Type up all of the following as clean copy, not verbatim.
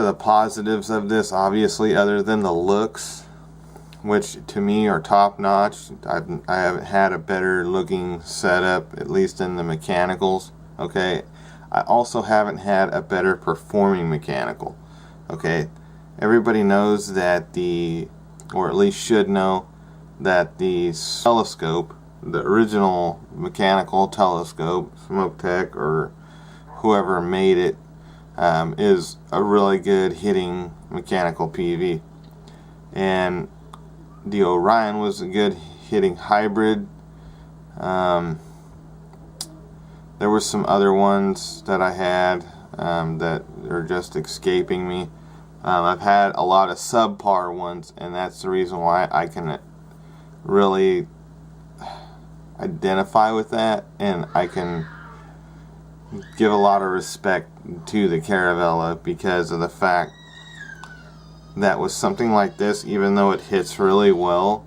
to the positives of this, obviously, other than the looks, which to me are top notch. I haven't had a better looking setup, at least in the mechanicals. Okay, I also haven't had a better performing mechanical. Okay, everybody knows that or at least should know, that the telescope, the original mechanical telescope, Smoke Tech or whoever made it, is a really good hitting mechanical PV. And the Orion was a good hitting hybrid. There were some other ones that I had that are just escaping me. I've had a lot of subpar ones, and that's the reason why I can really identify with that, and I can give a lot of respect to the Caravella because of the fact that with something like this, even though it hits really well,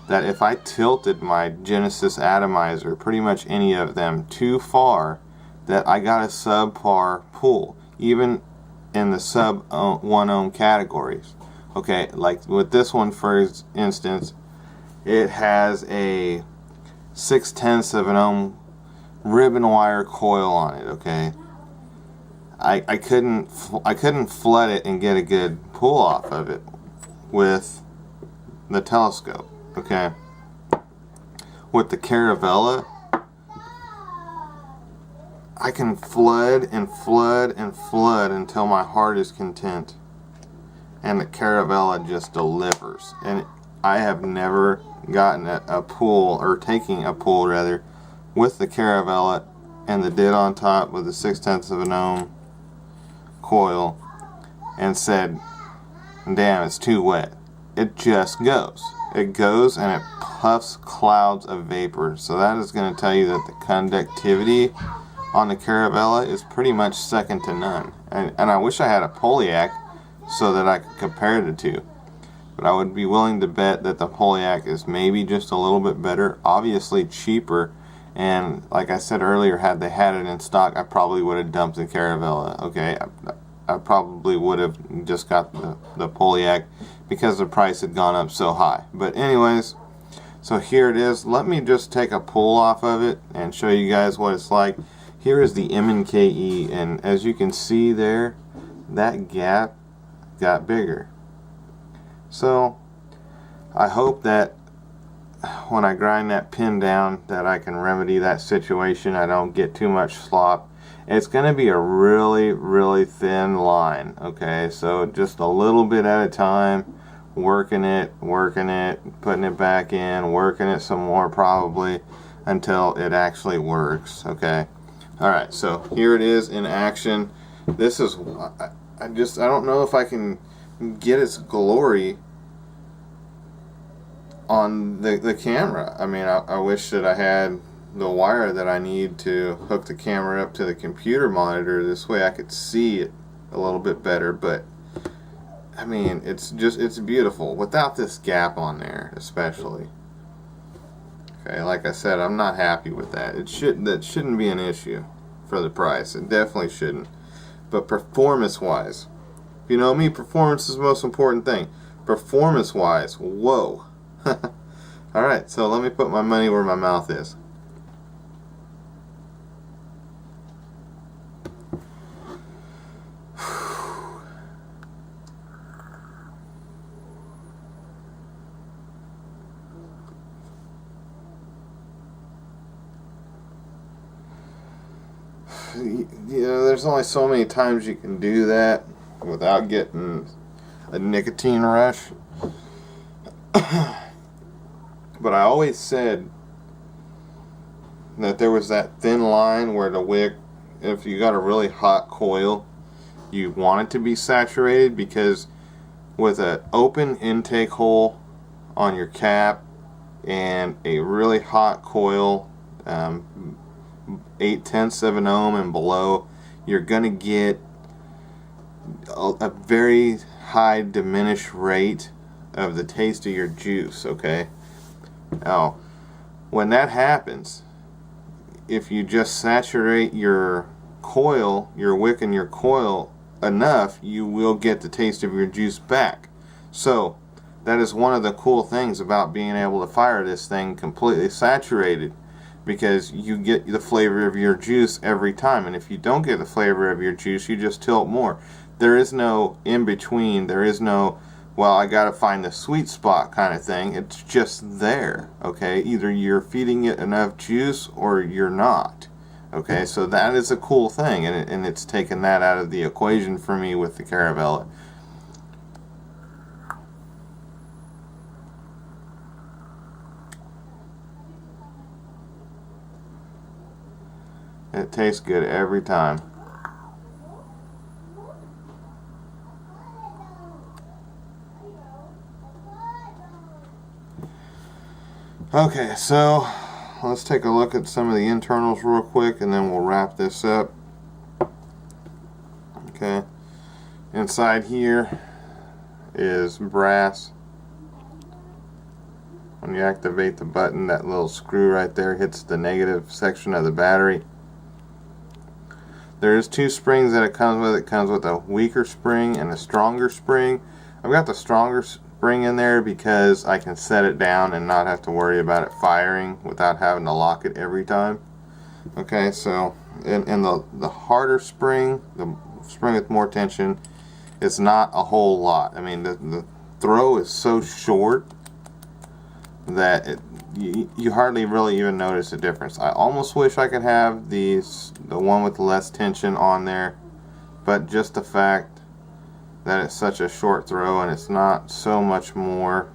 that if I tilted my Genesis atomizer, pretty much any of them, too far, that I got a subpar pull, even in the sub 1 ohm categories. Okay, like with this one, for instance, it has a 6/10 of an ohm ribbon wire coil on it. Okay, I couldn't flood it and get a good pull off of it with the telescope. Okay, with the Caravella, I can flood and flood and flood until my heart is content, and the Caravella just delivers. And I have never gotten a pull, or taking a pull rather, with the Caravella and the did on top with the 6/10 of an ohm coil and said, damn, it's too wet. It just goes. It goes and it puffs clouds of vapor. So that is going to tell you that the conductivity on the Caravella is pretty much second to none. And I wish I had a Poliac so that I could compare the two. But I would be willing to bet that the Poliac is maybe just a little bit better, obviously cheaper. And like I said earlier, had they had it in stock, I probably would have dumped the Caravella. Okay, I probably would have just got the Poliac because the price had gone up so high. But anyways, so here it is. Let me just take a pull off of it and show you guys what it's like. Here is the M&KE, and as you can see there, that gap got bigger. So I hope that when I grind that pin down that I can remedy that situation. I don't get too much slop. It's going to be a really, really thin line. Okay, so just a little bit at a time, working it, putting it back in, working it some more probably until it actually works. Okay, alright, so here it is in action. This is, I don't know if I can get its glory on the camera. I mean, I wish that I had the wire that I need to hook the camera up to the computer monitor. This way I could see it a little bit better, but I mean, it's beautiful without this gap on there, especially. Okay, like I said, I'm not happy with that. That shouldn't be an issue for the price. It definitely shouldn't. But performance-wise, if you know me, performance is the most important thing. Performance-wise, whoa. Alright, so let me put my money where my mouth is. You know, there's only so many times you can do that without getting a nicotine rush. But I always said that there was that thin line where the wick, if you got a really hot coil, you want it to be saturated, because with an open intake hole on your cap and a really hot coil, 8/10 of an ohm and below, you're going to get a very high diminished rate of the taste of your juice. Okay, now when that happens, if you just saturate your coil, your wick and your coil enough, you will get the taste of your juice back. So that is one of the cool things about being able to fire this thing completely saturated, because you get the flavor of your juice every time. And if you don't get the flavor of your juice, you just tilt more. There is no in between. There is no, well, I gotta find the sweet spot kind of thing. It's just there. Okay, either you're feeding it enough juice or you're not. Okay, so that is a cool thing, and it's taken that out of the equation for me with the Caravella. It tastes good every time. Okay, so let's take a look at some of the internals real quick, and then we'll wrap this up. Okay, inside here is brass. When you activate the button, that little screw right there hits the negative section of the battery. There's 2 springs that it comes with. It comes with a weaker spring and a stronger spring. I've got the stronger spring in there because I can set it down and not have to worry about it firing without having to lock it every time. Okay, so in the harder spring, the spring with more tension, it's not a whole lot. I mean, the throw is so short that you hardly really even notice a difference. I almost wish I could have the one with less tension on there, but just the fact that it's such a short throw and it's not so much more.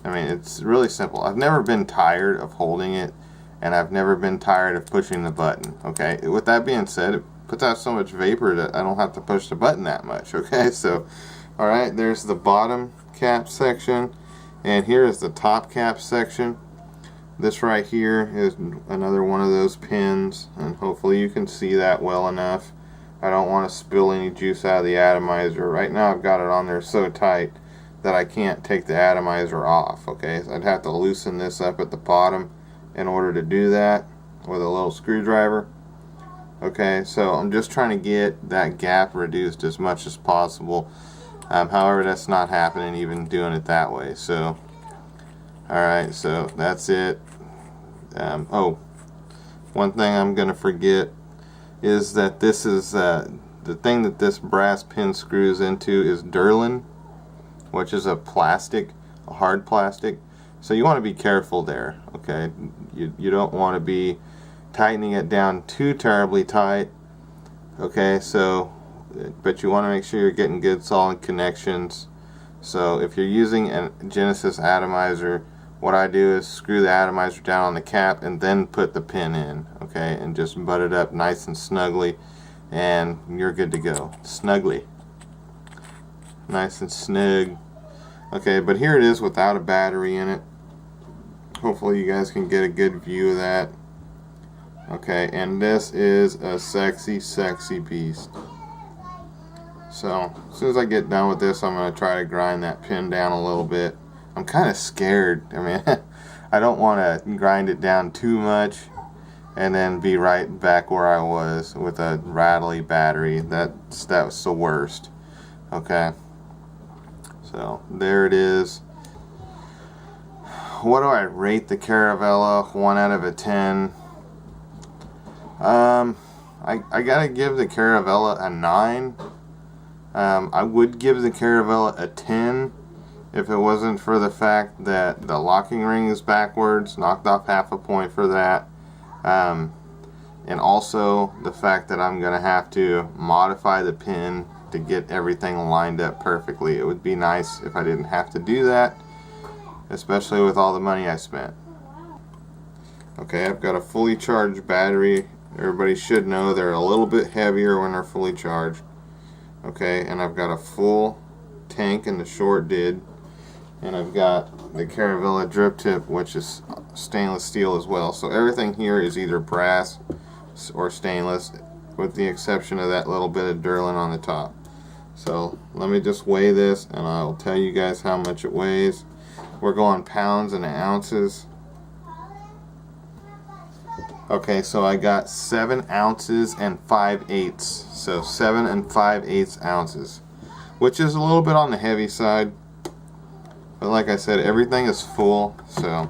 I mean, it's really simple. I've never been tired of holding it, and I've never been tired of pushing the button. Okay, with that being said, it puts out so much vapor that I don't have to push the button that much. Okay, so alright, there's the bottom cap section, and here is the top cap section. This right here is another one of those pins, and hopefully you can see that well enough. I don't want to spill any juice out of the atomizer. Right now I've got it on there so tight that I can't take the atomizer off. Okay, so I'd have to loosen this up at the bottom in order to do that with a little screwdriver. Okay, so I'm just trying to get that gap reduced as much as possible. However, that's not happening even doing it that way. So alright, so that's it. Oh, one thing I'm gonna forget is that this is the thing that this brass pin screws into is Durlin, which is a plastic, a hard plastic. So you want to be careful there. Okay, you don't want to be tightening it down too terribly tight. Okay, so but you want to make sure you're getting good solid connections. So if you're using a Genesis atomizer, what I do is screw the atomizer down on the cap and then put the pin in, okay, and just butt it up nice and snugly, and you're good to go. Snugly. Nice and snug. Okay, but here it is without a battery in it. Hopefully you guys can get a good view of that. Okay, and this is a sexy, sexy beast. So, as soon as I get done with this, I'm going to try to grind that pin down a little bit. I'm kind of scared. I mean, I don't want to grind it down too much and then be right back where I was with a rattly battery. That was the worst. Okay, so there it is. What do I rate the Caravella? 1 out of 10. I gotta give the Caravella a 9. I would give the Caravella a 10 if it wasn't for the fact that the locking ring is backwards. Knocked off half a point for that. And also the fact that I'm gonna have to modify the pin to get everything lined up perfectly. It would be nice if I didn't have to do that, especially with all the money I spent. Okay, I've got a fully charged battery. Everybody should know they're a little bit heavier when they're fully charged. Okay, and I've got a full tank in the short did, and I've got the Caravella drip tip, which is stainless steel as well. So everything here is either brass or stainless, with the exception of that little bit of Durlin on the top. So let me just weigh this and I'll tell you guys how much it weighs. We're going pounds and ounces. Okay, so I got 7 ounces and 5/8. So 7 and 5/8 ounces, which is a little bit on the heavy side. But like I said, everything is full. So,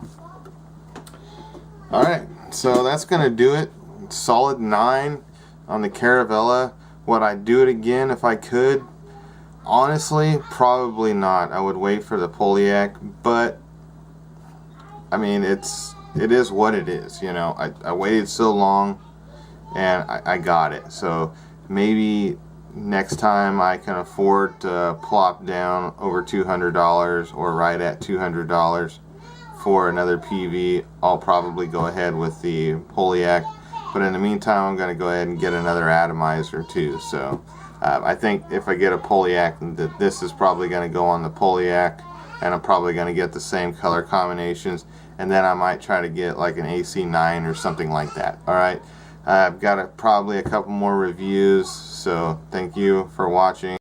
alright, so that's going to do it. Solid 9 on the Caravella. Would I do it again if I could? Honestly, probably not. I would wait for the Polyak, but I mean, it is what it is, you know. I waited so long and I got it. So maybe next time I can afford to plop down over $200 or right at $200 for another PV, I'll probably go ahead with the Polyak. But in the meantime, I'm going to go ahead and get another atomizer too. So I think if I get a Polyak, that this is probably going to go on the Polyak, and I'm probably going to get the same color combinations, and then I might try to get like an AC9 or something like that. Alright, I've got probably a couple more reviews, so thank you for watching.